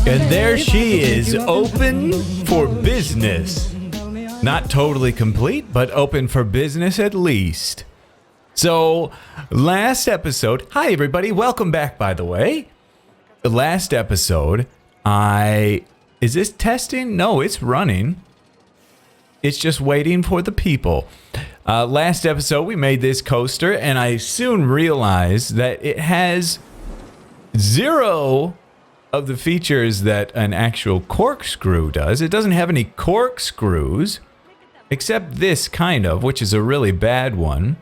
And there she is, open for business. Not totally complete, but open for business at least. So, last episode, hi everybody, welcome back by the way. The last episode, is this testing? No, it's running. It's just waiting for the people. Last episode, we made this coaster, and I soon realized that it has 0 of the features that an actual corkscrew does. It doesn't have any corkscrews, except this kind of, which is a really bad one.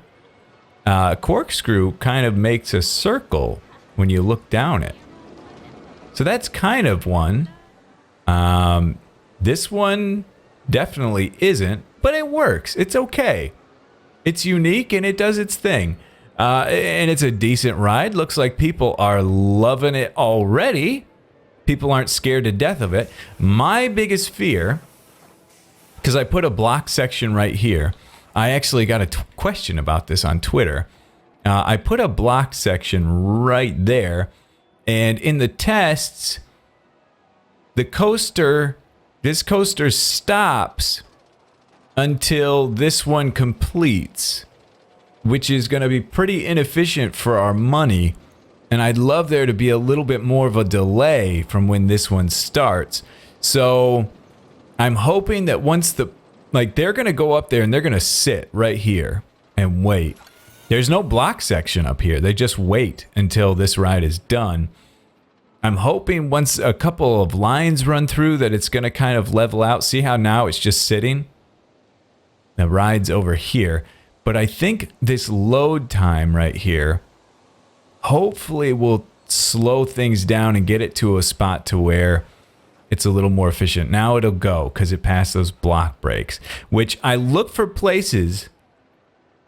Corkscrew kind of makes a circle when you look down it. So that's kind of one. This one definitely isn't, but it works. It's okay. It's unique and it does its thing. And it's a decent ride. Looks like people are loving it already. People aren't scared to death of it. My biggest fear, because I put a block section right here. I actually got a question about this on Twitter. I put a block section right there. And in the tests, this coaster stops until this one completes, which is going to be pretty inefficient for our money. And I'd love there to be a little bit more of a delay from when this one starts. So I'm hoping that once they're going to go up there and they're going to sit right here and wait. There's no block section up here. They just wait until this ride is done. I'm hoping once a couple of lines run through that it's going to kind of level out. See how now it's just sitting? The ride's over here. But I think this load time right here hopefully will slow things down and get it to a spot to where it's a little more efficient. Now it'll go because it passed those block breaks, which I look for places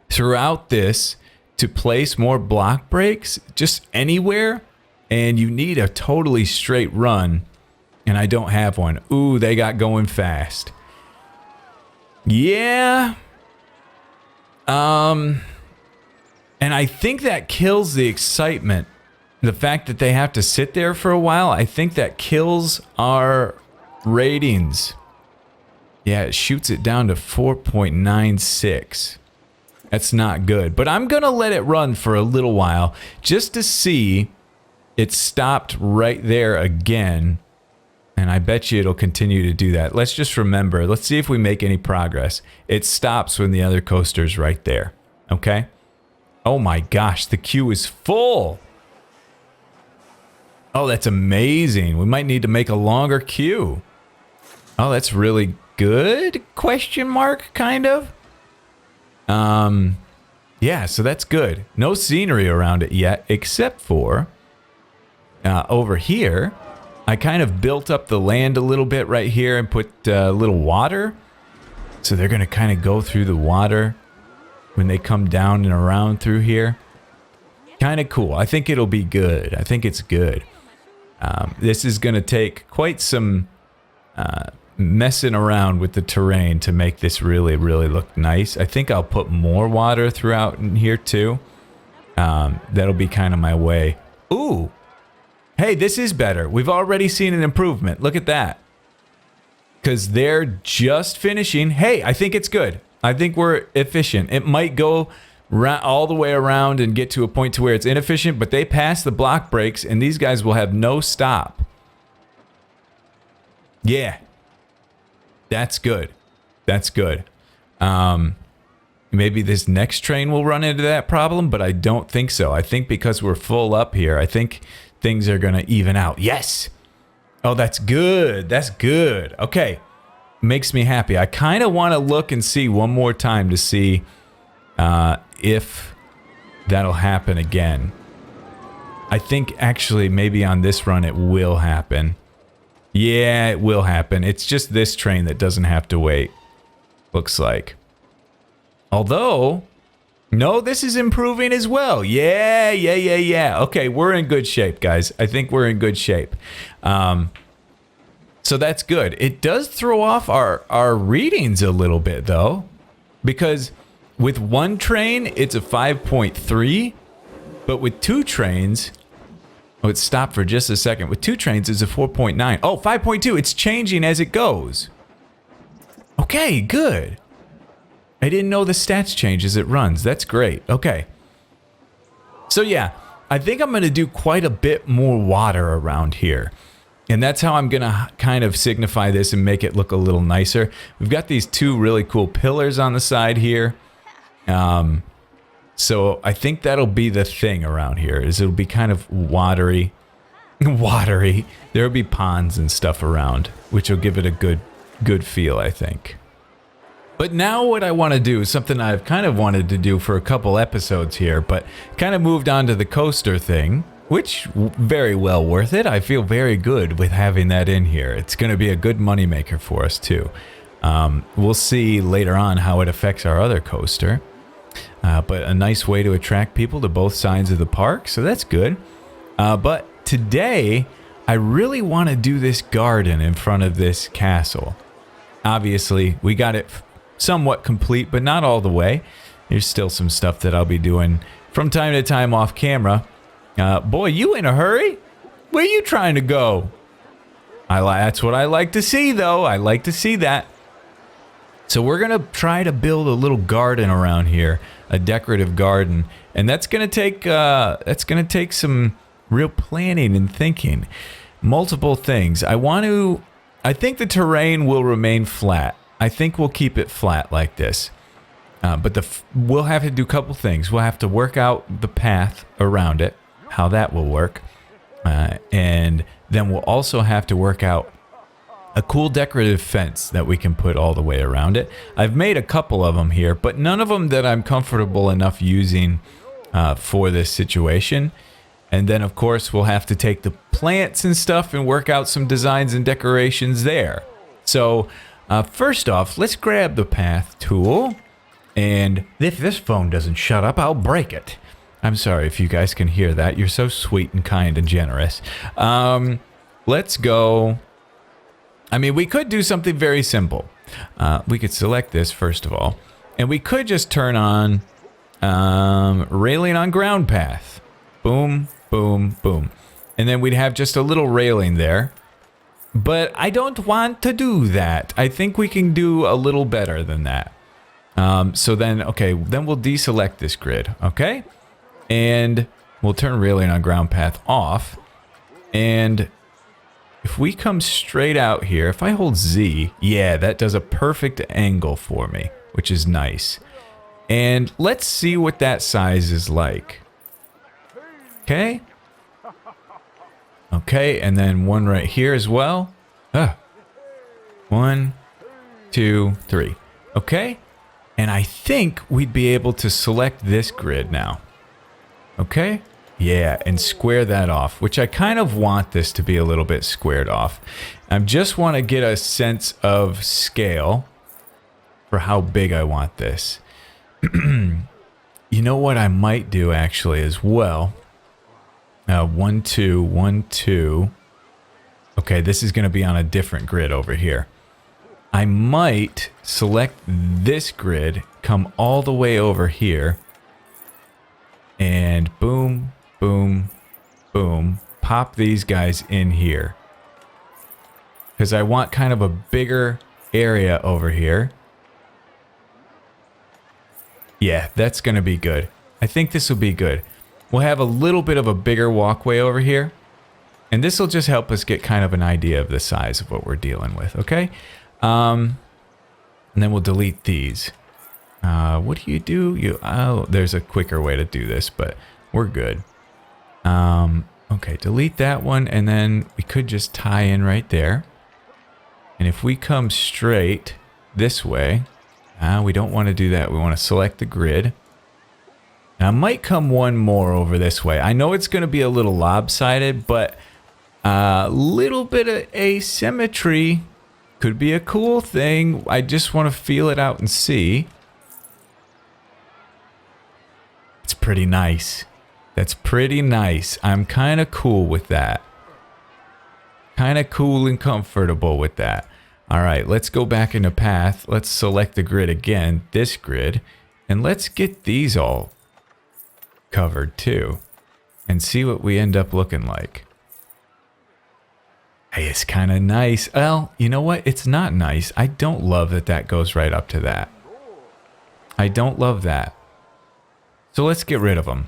throughout this to place more block breaks just anywhere. And you need a totally straight run. And I don't have one. Ooh, they got going fast. Yeah. And I think that kills the excitement. The fact that they have to sit there for a while, I think that kills our ratings. Yeah, it shoots it down to 4.96. That's not good. But I'm going to let it run for a little while just to see. It stopped right there again. And I bet you it'll continue to do that. Let's just remember. Let's see if we make any progress. It stops when the other coaster's right there. Okay? Oh my gosh, the queue is full. Oh, that's amazing. We might need to make a longer queue. Oh, that's really good? Question mark, kind of. Yeah, so that's good. No scenery around it yet, except for over here. I kind of built up the land a little bit right here and put a little water. So they're going to kind of go through the water when they come down and around through here. Kind of cool. I think it'll be good. I think it's good. This is going to take quite some messing around with the terrain to make this really, really look nice. I think I'll put more water throughout in here too. That'll be kind of my way. Ooh. Hey, this is better. We've already seen an improvement. Look at that. Because they're just finishing. Hey, I think it's good. I think we're efficient. It might go all the way around and get to a point to where it's inefficient, but they pass the block breaks, and these guys will have no stop. Yeah. That's good. That's good. Maybe this next train will run into that problem, but I don't think so. I think because we're full up here, I think things are going to even out. Yes. Oh, that's good. That's good. Okay. Makes me happy. I kind of want to look and see one more time to see if that'll happen again. I think actually maybe on this run it will happen. Yeah, it will happen. It's just this train that doesn't have to wait. Looks like. Although, no, this is improving as well. Yeah. Okay, we're in good shape, guys. I think we're in good shape. So that's good. It does throw off our readings a little bit, though. Because with one train, it's a 5.3. But with 2 trains, oh, it stopped for just a second. With 2 trains, it's a 4.9. Oh, 5.2. It's changing as it goes. Okay, good. I didn't know the stats change as it runs. That's great. Okay. So yeah, I think I'm going to do quite a bit more water around here. And that's how I'm going to kind of signify this and make it look a little nicer. We've got these 2 really cool pillars on the side here. So I think that'll be the thing around here, is it'll be kind of watery. Watery. There'll be ponds and stuff around, which will give it a good feel, I think. But now what I want to do is something I've kind of wanted to do for a couple episodes here, but kind of moved on to the coaster thing, which very well worth it. I feel very good with having that in here. It's going to be a good moneymaker for us too. We'll see later on how it affects our other coaster. But a nice way to attract people to both sides of the park, so that's good. But today, I really want to do this garden in front of this castle. Obviously, we got it somewhat complete, but not all the way. There's still some stuff that I'll be doing from time to time off camera. Boy, you in a hurry? Where you trying to go? That's what I like to see, though. I like to see that. So we're going to try to build a little garden around here, a decorative garden, and that's going to take some real planning and thinking. Multiple things. I think the terrain will remain flat. I think we'll keep it flat like this. But we'll have to do a couple things. We'll have to work out the path around it, how that will work. And then we'll also have to work out a cool decorative fence that we can put all the way around it. I've made a couple of them here, but none of them that I'm comfortable enough using for this situation. And then, of course, we'll have to take the plants and stuff and work out some designs and decorations there. So, first off, let's grab the path tool. And if this phone doesn't shut up, I'll break it. I'm sorry if you guys can hear that. You're so sweet and kind and generous. Let's go. I mean, we could do something very simple. We could select this, first of all. And we could just turn on railing on ground path. Boom, boom, boom. And then we'd have just a little railing there. But I don't want to do that. I think we can do a little better than that. So then, okay, then we'll deselect this grid, okay? And we'll turn railing on ground path off. And if we come straight out here, if I hold Z, yeah, that does a perfect angle for me, which is nice. And let's see what that size is like. Okay. Okay, and then one right here as well. 1, 2, 3. Okay. And I think we'd be able to select this grid now. Okay. Yeah, and square that off, which I kind of want this to be a little bit squared off. I just want to get a sense of scale for how big I want this. You know what I might do actually as well? 1, 2, 1, 2. Okay, this is going to be on a different grid over here. I might select this grid, come all the way over here, and boom, boom, boom, pop these guys in here. Because I want kind of a bigger area over here. Yeah, that's going to be good. I think this will be good. We'll have a little bit of a bigger walkway over here. And this will just help us get kind of an idea of the size of what we're dealing with, okay? And then we'll delete these. What do? Oh, there's a quicker way to do this, but we're good. Okay, delete that one, and then we could just tie in right there. And if we come straight this way, we don't want to do that. We want to select the grid. Now, I might come one more over this way. I know it's going to be a little lopsided, but a little bit of asymmetry could be a cool thing. I just want to feel it out and see. It's pretty nice. That's pretty nice. I'm kind of cool with that. Kind of cool and comfortable with that. All right, let's go back into path. Let's select the grid again, this grid, and let's get these all covered too. and see what we end up looking like. Hey, it's kind of nice. Well, you know what? It's not nice. I don't love that that goes right up to that. I don't love that. So let's get rid of them.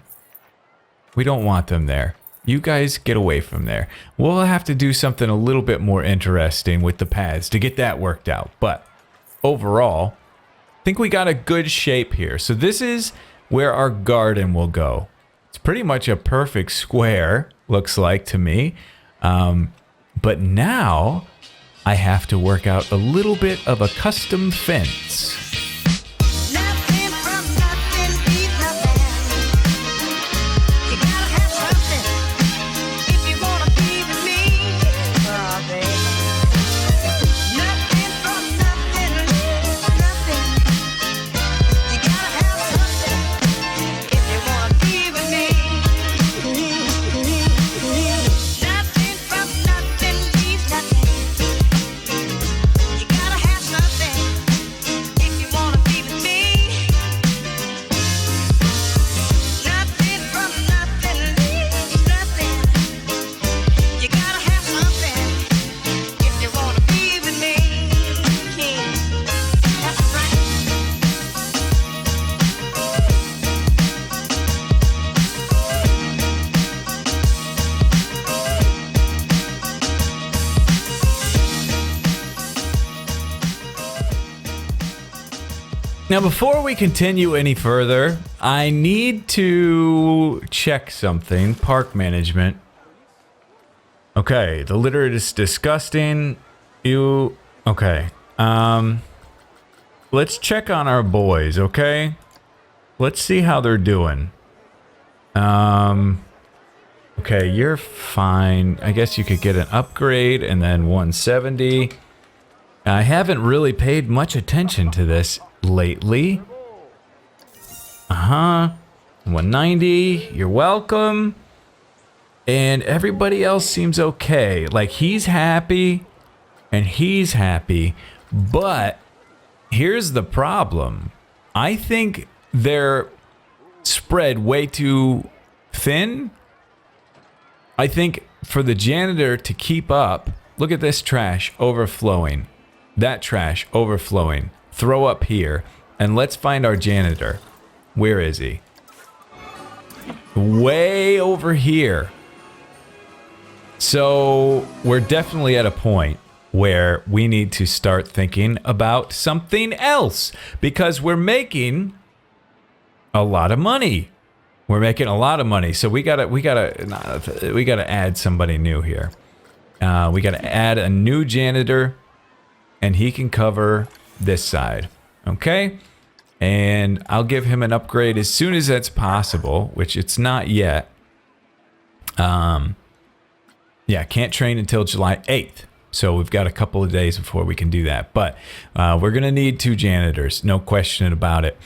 We don't want them there. You guys get away from there. We'll have to do something a little bit more interesting with the paths to get that worked out. But overall, I think we got a good shape here. So this is where our garden will go. It's pretty much a perfect square, looks like to me. But now I have to work out a little bit of a custom fence. Now, before we continue any further, I need to check something. Park management. Okay, the litter is disgusting. Okay. Let's check on our boys, okay? Let's see how they're doing. Okay, you're fine. I guess you could get an upgrade and then 170. I haven't really paid much attention to this lately. 190. You're welcome. And everybody else seems okay. Like, he's happy and he's happy. But here's the problem. I think they're spread way too thin. I think for the janitor to keep up, look at this trash overflowing. That trash overflowing. Throw up here. And let's find our janitor. Where is he? Way over here. So we're definitely at a point where we need to start thinking about something else, because we're making a lot of money. We're making a lot of money. So we gotta add somebody new here. We gotta add a new janitor, and he can cover this side. Okay? And I'll give him an upgrade as soon as that's possible, which it's not yet. Yeah, can't train until July 8th. So we've got a couple of days before we can do that. But we're going to need 2 janitors. No question about it.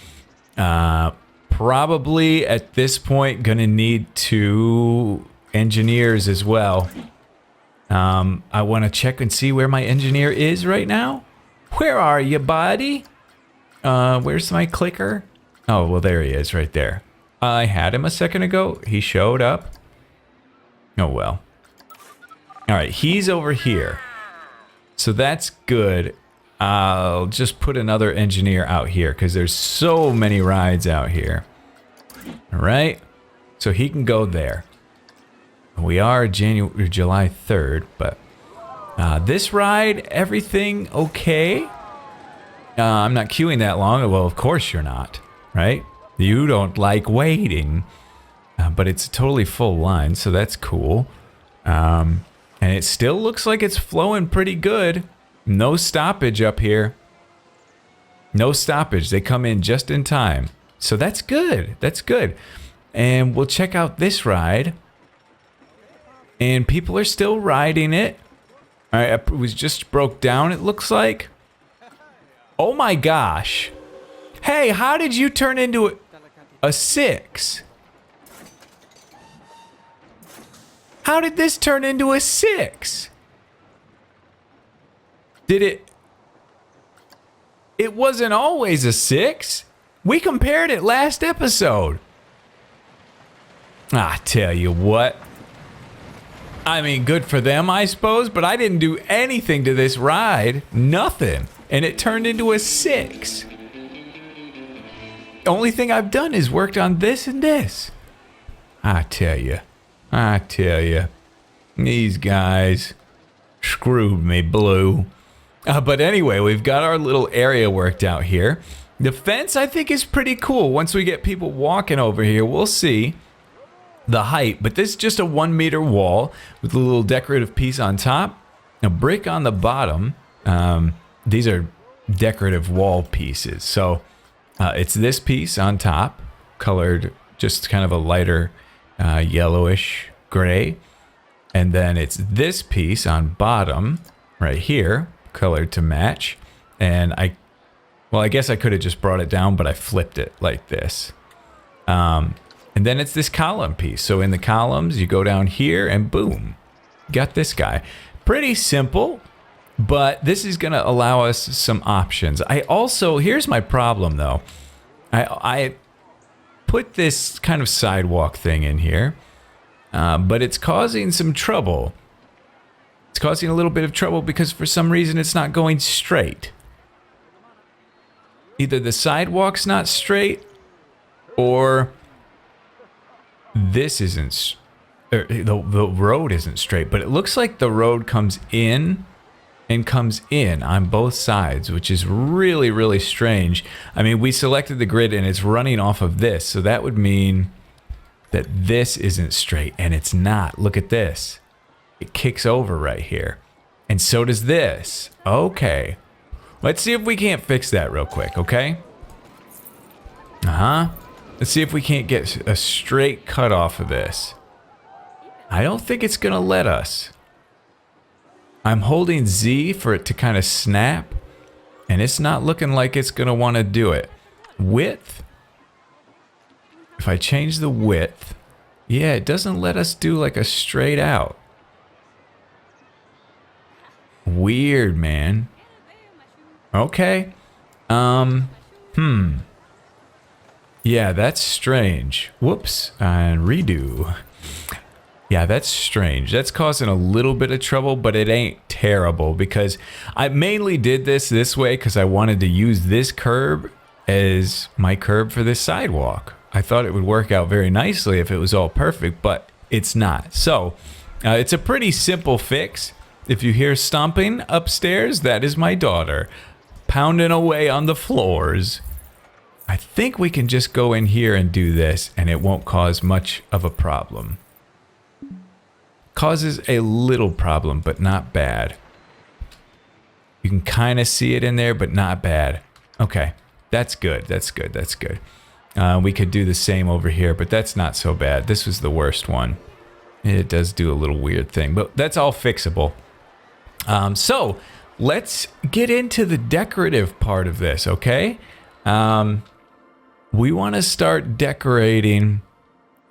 Probably at this point going to need 2 engineers as well. I want to check and see where my engineer is right now. Where are you, buddy? Where's my clicker? Oh, well, there he is right there. I had him a second ago. He showed up. Oh, well. All right, he's over here. So that's good. I'll just put another engineer out here because there's so many rides out here. All right. So he can go there. We are July 3rd, but this ride, everything okay? I'm not queuing that long. Well, of course you're not, right? You don't like waiting. But it's a totally full line, so that's cool. And it still looks like it's flowing pretty good. No stoppage up here. No stoppage. They come in just in time. So that's good. That's good. And we'll check out this ride. And people are still riding it. All right, it was just broke down, it looks like. Oh my gosh. Hey, how did you turn into a 6? How did this turn into a 6? Did it? It wasn't always a 6. We compared it last episode. I tell you what. I mean, good for them, I suppose, but I didn't do anything to this ride. Nothing. And it turned into a 6. Only thing I've done is worked on this and this. I tell you. These guys screwed me blue. But anyway, we've got our little area worked out here. The fence, I think, is pretty cool. Once we get people walking over here, we'll see the height. But this is just a 1 meter wall with a little decorative piece on top, a brick on the bottom. These are decorative wall pieces. So it's this piece on top, colored just kind of a lighter yellowish gray. And then it's this piece on bottom right here, colored to match. And I guess I could have just brought it down, but I flipped it like this. And then it's this column piece. So in the columns, you go down here and boom, got this guy. Pretty simple, but this is going to allow us some options. Here's my problem though. I put this kind of sidewalk thing in here, but it's causing some trouble. It's causing a little bit of trouble because for some reason it's not going straight. Either the sidewalk's not straight or this isn't, the road isn't straight, but it looks like the road comes in and comes in on both sides, which is really, really strange. I mean, we selected the grid and it's running off of this, so that would mean that this isn't straight, and it's not. Look at this. It kicks over right here. And so does this. Okay. Let's see if we can't fix that real quick, okay? Let's see if we can't get a straight cut off of this. I don't think it's gonna let us. I'm holding Z for it to kind of snap, and it's not looking like it's gonna want to do it. Width. If I change the width, yeah, it doesn't let us do like a straight out. Weird, man. Okay. Yeah, that's strange. Whoops, and redo. Yeah, that's strange. That's causing a little bit of trouble, but it ain't terrible because I mainly did this way because I wanted to use this curb as my curb for this sidewalk. I thought it would work out very nicely if it was all perfect, but it's not. So it's a pretty simple fix. If you hear stomping upstairs, that is my daughter pounding away on the floors. I think we can just go in here and do this and it won't cause much of a problem. Causes a little problem, but not bad. You can kind of see it in there, but not bad. Okay, that's good. That's good. That's good. We could do the same over here, but that's not so bad. This was the worst one. It does do a little weird thing, but that's all fixable. So let's get into the decorative part of this, okay? We want to start decorating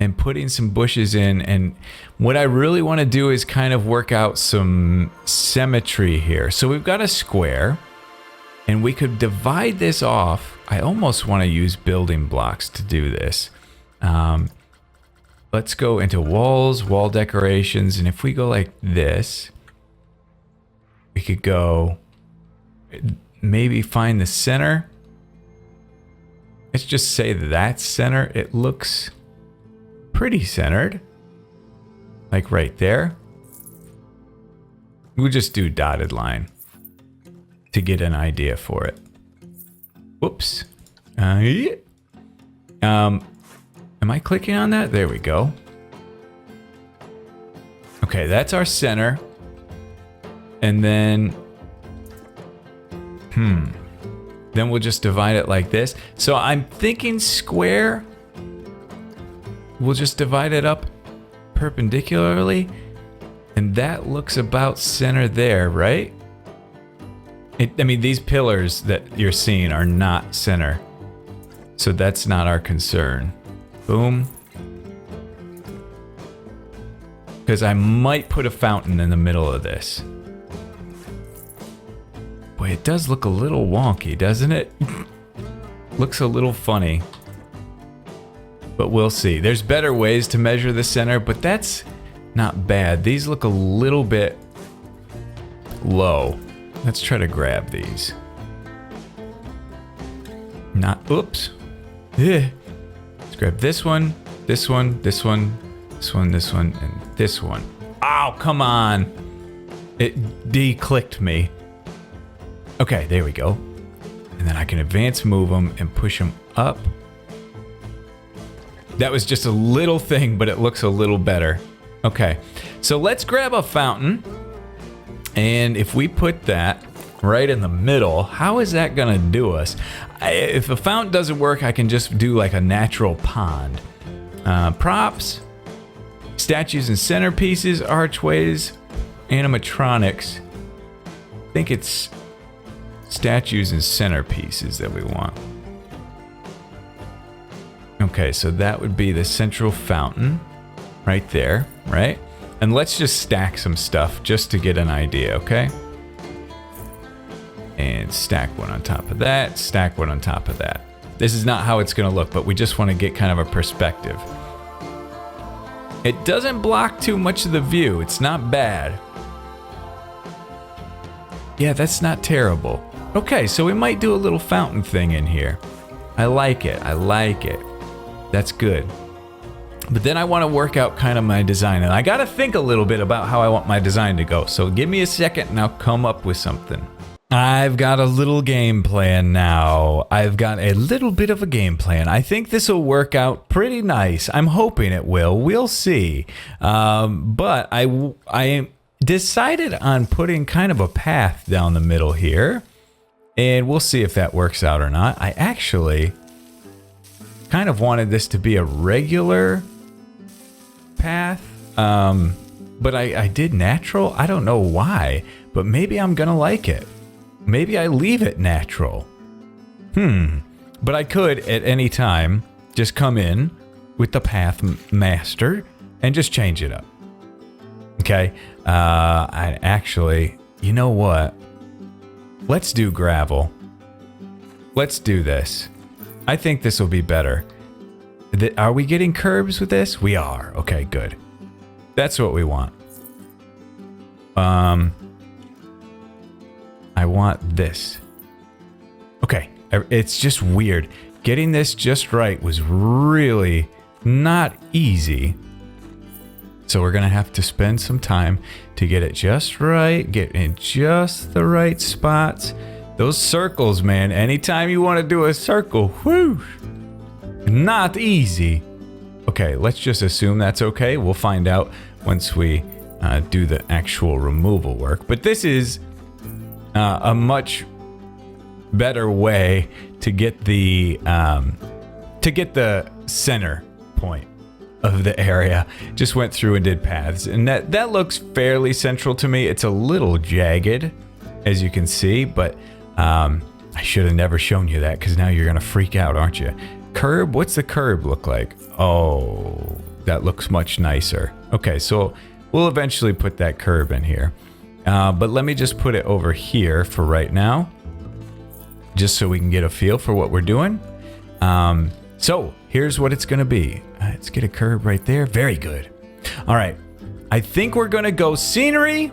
and putting some bushes in, and what I really want to do is kind of work out some symmetry here. So we've got a square, and we could divide this off. I almost want to use building blocks to do this. Let's go into walls, wall decorations, and if we go like this, we could go maybe find the center. Let's just say that's center. It looks pretty centered, like right there. We'll just do dotted line to get an idea for it. Whoops. Am I clicking on that? There we go. Okay, that's our center. And then, then we'll just divide it like this. So I'm thinking square. We'll just divide it up perpendicularly. And that looks about center there, right? I mean, these pillars that you're seeing are not center. So that's not our concern. Boom. Because I might put a fountain in the middle of this. Boy, it does look a little wonky, doesn't it? Looks a little funny. but we'll see. There's better ways to measure the center, but that's not bad. These look a little bit low. Let's try to grab these. Oops. Let's grab this one, this one, this one, this one, this one, and this one. Oh, come on. It de-clicked me. Okay, there we go. And then I can advance move them and push them up. That was just a little thing, but it looks a little better. Okay, so let's grab a fountain. And if we put that right in the middle, how is that gonna do us? If a fountain doesn't work, I can just do like a natural pond. Props, statues and centerpieces, archways, animatronics. I think it's statues and centerpieces that we want. Okay, so that would be the central fountain right there, right? And let's just stack some stuff just to get an idea, okay? And stack one on top of that, stack one on top of that. This is not how it's gonna look, but we just wanna get kind of a perspective. It doesn't block too much of the view. It's not bad. Yeah, that's not terrible. Okay, so we might do a little fountain thing in here. I like it, I like it. That's good. But then I want to work out kind of my design, and I got to think a little bit about how I want my design to go. So give me a second and I'll come up with something. I've got a little game plan now. I've got a little bit of a game plan. I think this will work out pretty nice. I'm hoping it will. We'll see. But I decided on putting kind of a path down the middle here, and we'll see if that works out or not. I actually kind of wanted this to be a regular path, but I did natural. I don't know why, but maybe I'm gonna like it. Maybe I leave it natural. But I could at any time just come in with the path master and just change it up. Okay, I actually, you know what? Let's do gravel. Let's do this. I think this will be better. Are we getting curbs with this? We are. Okay, good. That's what we want. I want this. Okay, it's just weird. Getting this just right was really not easy. So we're gonna have to spend some time to get it just right, get in just the right spots. Those circles, man, anytime you want to do a circle, whoosh, not easy. Okay, let's just assume that's okay. We'll find out once we do the actual removal work. But this is a much better way to get the center point of the area. Just went through and did paths, and that looks fairly central to me. It's a little jagged, as you can see, but I should have never shown you that, because now you're gonna freak out, aren't you? Curb, what's the curb look like? Oh, that looks much nicer. Okay, so we'll eventually put that curb in here. But let me just put it over here for right now, just so we can get a feel for what we're doing. So here's what it's gonna be. Let's get a curb right there. Very good. All right, I think we're gonna go scenery,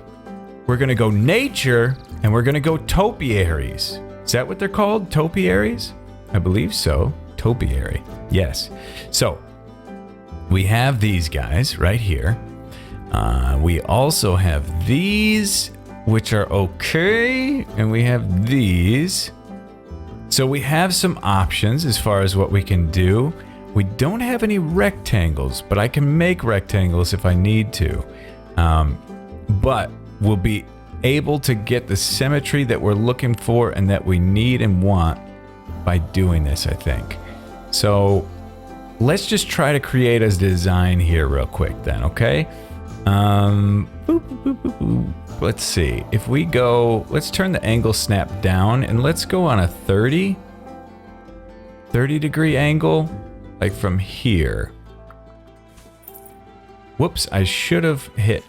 we're gonna go nature, and we're gonna go topiaries. Is that what they're called? Topiaries? I believe so. Topiary. Yes. So we have these guys right here. We also have these, which are okay, and we have these. So we have some options as far as what we can do. We don't have any rectangles, but I can make rectangles if I need to. But we'll be able to get the symmetry that we're looking for and that we need and want by doing this, I think. So let's just try to create a design here real quick then, okay? Let's see. If we go, let's turn the angle snap down and let's go on a 30 degree angle, like from here. Whoops, I should have hit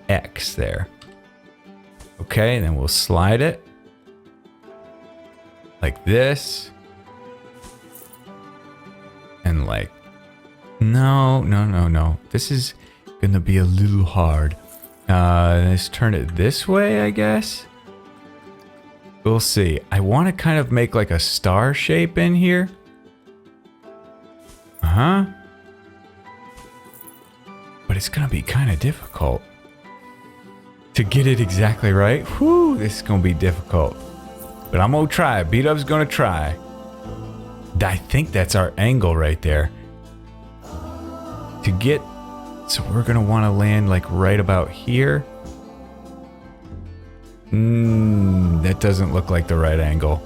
X there. Okay, and then we'll slide it like this and like, no. This is gonna be a little hard. Let's turn it this way, I guess. We'll see. I want to kind of make like a star shape in here. But it's gonna be kind of difficult to get it exactly right. Whew, this is gonna be difficult. But I'm gonna try. B-Dub's gonna try. I think that's our angle right there. To get... So we're gonna want to land like right about here. That doesn't look like the right angle.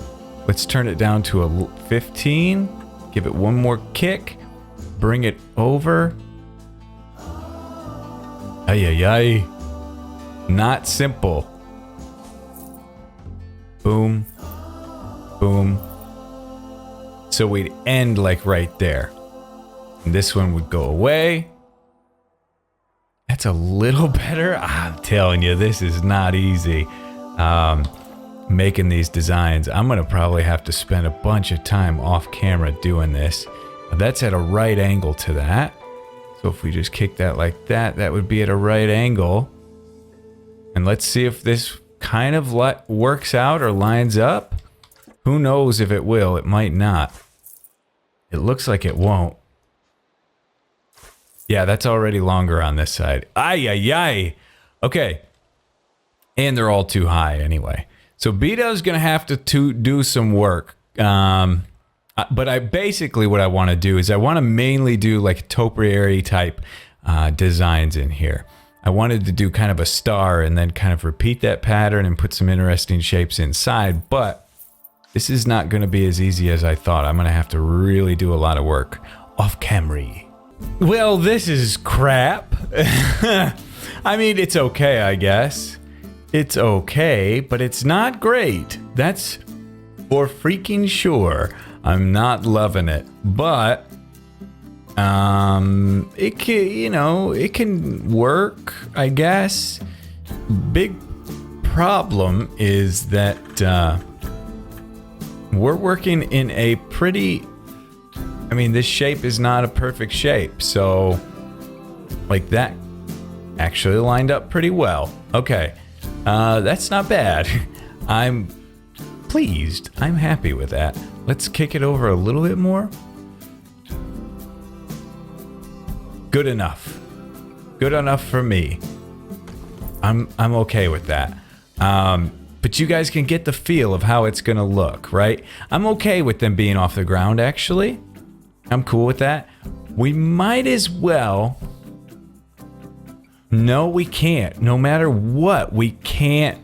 Let's turn it down to a 15. Give it one more kick. Bring it over. Ay. Not simple. Boom. Boom. So we'd end like right there. And this one would go away. That's a little better. I'm telling you, this is not easy. Making these designs. I'm going to probably have to spend a bunch of time off camera doing this. That's at a right angle to that. So if we just kick that like that, that would be at a right angle. And let's see if this kind of works out or lines up. Who knows if it will? It might not. It looks like it won't. Yeah, that's already longer on this side. Ay. Okay. And they're all too high anyway. So B-Dub's going to have to do some work. But basically what I want to do is I want to mainly do like topiary type designs in here. I wanted to do kind of a star and then kind of repeat that pattern and put some interesting shapes inside. But this is not going to be as easy as I thought. I'm going to have to really do a lot of work off camera. Well, this is crap. I mean, it's okay, I guess. It's okay, but it's not great. That's for freaking sure. I'm not loving it, but it can, it can work, I guess. Big problem is that we're working in a pretty... I mean, this shape is not a perfect shape, so like that actually lined up pretty well. Okay, that's not bad. I'm pleased. I'm happy with that. Let's kick it over a little bit more. Good enough. Good enough for me. I'm okay with that. But you guys can get the feel of how it's gonna look, right? I'm okay with them being off the ground, actually. I'm cool with that. We might as well... No, we can't. No matter what, we can't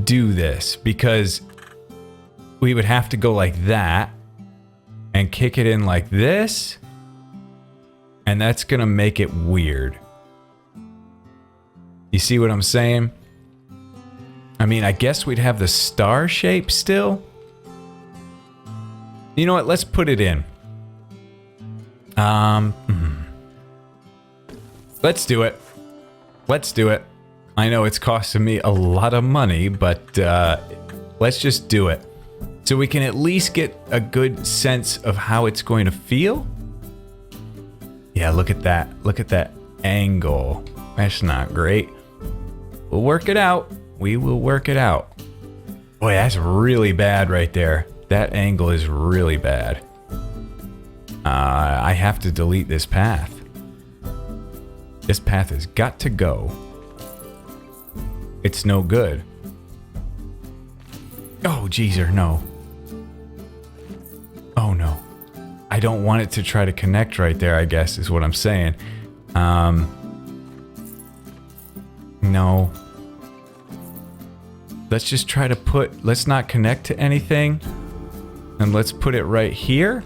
do this because we would have to go like that and kick it in like this, and that's gonna make it weird. You see what I'm saying? I mean, I guess we'd have the star shape still. You know what? Let's put it in. Let's do it. Let's do it. I know it's costing me a lot of money, but let's just do it. So we can at least get a good sense of how it's going to feel. Yeah, look at that. Look at that angle. That's not great. We'll work it out. We will work it out. Boy, that's really bad right there. That angle is really bad. I have to delete this path. This path has got to go. It's no good. Oh, geezer, no. Oh, no. I don't want it to try to connect right there, I guess, is what I'm saying. No. Let's just try to let's not connect to anything. And let's put it right here.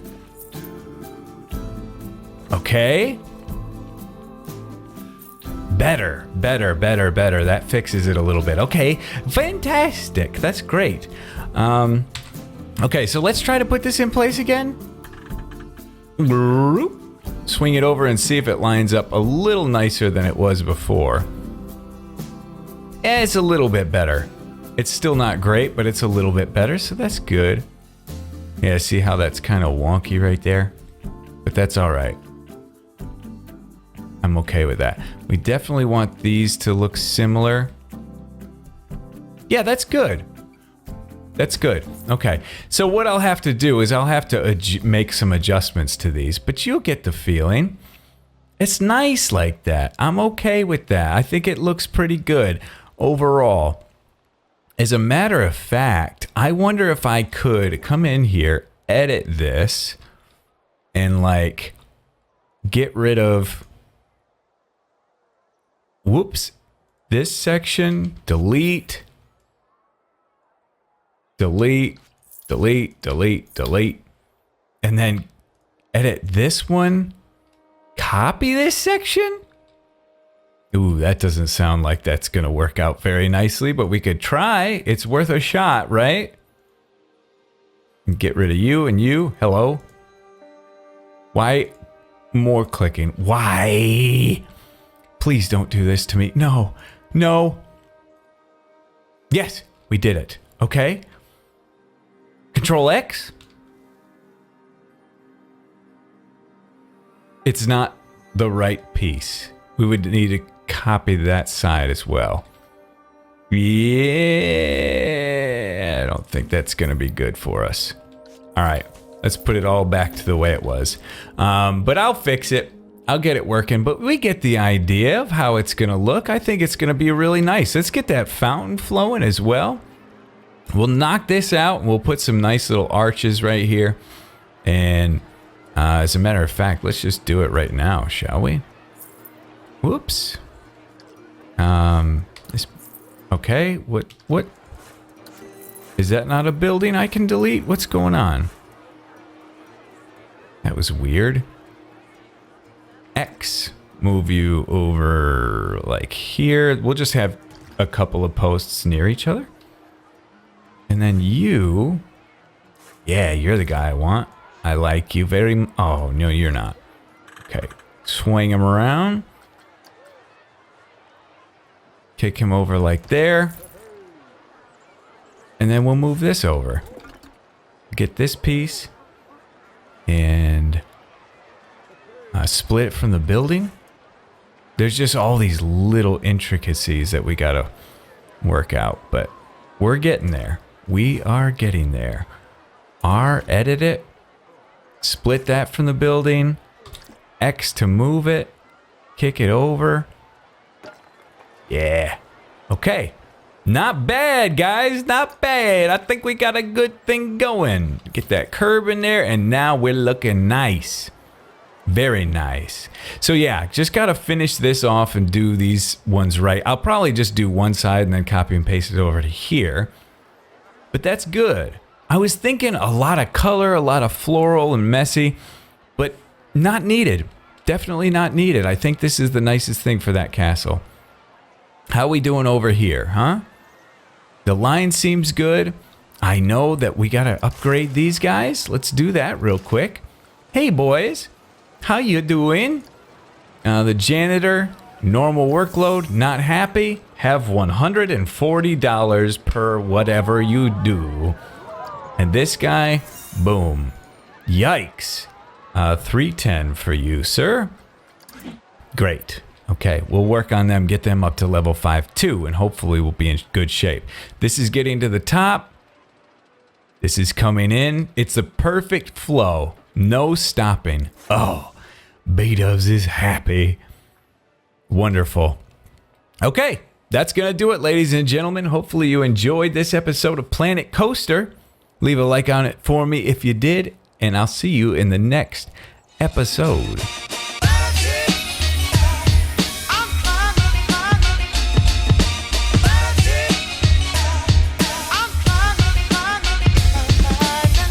Okay. Better. That fixes it a little bit. Okay, fantastic. That's great. Okay, so let's try to put this in place again. Swing it over and see if it lines up a little nicer than it was before. It's a little bit better. It's still not great, but it's a little bit better, so that's good. Yeah, see how that's kind of wonky right there? But that's all right. I'm okay with that. We definitely want these to look similar. Yeah, that's good. That's good. Okay. So what I'll have to do is I'll have to make some adjustments to these, but you'll get the feeling. It's nice like that. I'm okay with that. I think it looks pretty good overall. As a matter of fact, I wonder if I could come in here, edit this, and like get rid of, whoops, this section, delete, delete, delete, delete, delete, and then edit this one, copy this section. Ooh, that doesn't sound like that's going to work out very nicely, but we could try. It's worth a shot, right? Get rid of you and you. Hello. Why more clicking? Why? Please don't do this to me. No, no. Yes, we did it. Okay. Control X. It's not the right piece. We would need to copy that side as well. Yeah, I don't think that's going to be good for us. All right, let's put it all back to the way it was. But I'll fix it. I'll get it working. But we get the idea of how it's going to look. I think it's going to be really nice. Let's get that fountain flowing as well. We'll knock this out and we'll put some nice little arches right here. And as a matter of fact, let's just do it right now, shall we? Whoops. Okay, what? Is that not a building I can delete? What's going on? That was weird. X, move you over like here. We'll just have a couple of posts near each other. And then you, yeah, you're the guy I want. I like you very, oh, no, you're not. Okay, swing him around. Kick him over like there. And then we'll move this over. Get this piece. And split it from the building. There's just all these little intricacies that we gotta work out. But we're getting there. We are getting there. R, edit it. Split that from the building. X to move it. Kick it over. Yeah. Okay. Not bad, guys. Not bad. I think we got a good thing going. Get that curb in there, and now we're looking nice. Very nice. So yeah, just got to finish this off and do these ones right. I'll probably just do one side and then copy and paste it over to here. But that's good. I was thinking a lot of color, a lot of floral and messy, but not needed. Definitely not needed. I think this is the nicest thing for that castle. How we doing over here, huh? The line seems good. I know that we got to upgrade these guys. Let's do that real quick. Hey, boys. How you doing? The janitor, normal workload, not happy. Have $140 per whatever you do. And this guy, boom. Yikes. 310 for you, sir. Great. Okay, we'll work on them, get them up to level 5 too, and hopefully we'll be in good shape. This is getting to the top. This is coming in. It's a perfect flow. No stopping. Oh, B-Dubs is happy. Wonderful. Okay, that's going to do it, ladies and gentlemen. Hopefully you enjoyed this episode of Planet Coaster. Leave a like on it for me if you did, and I'll see you in the next episode.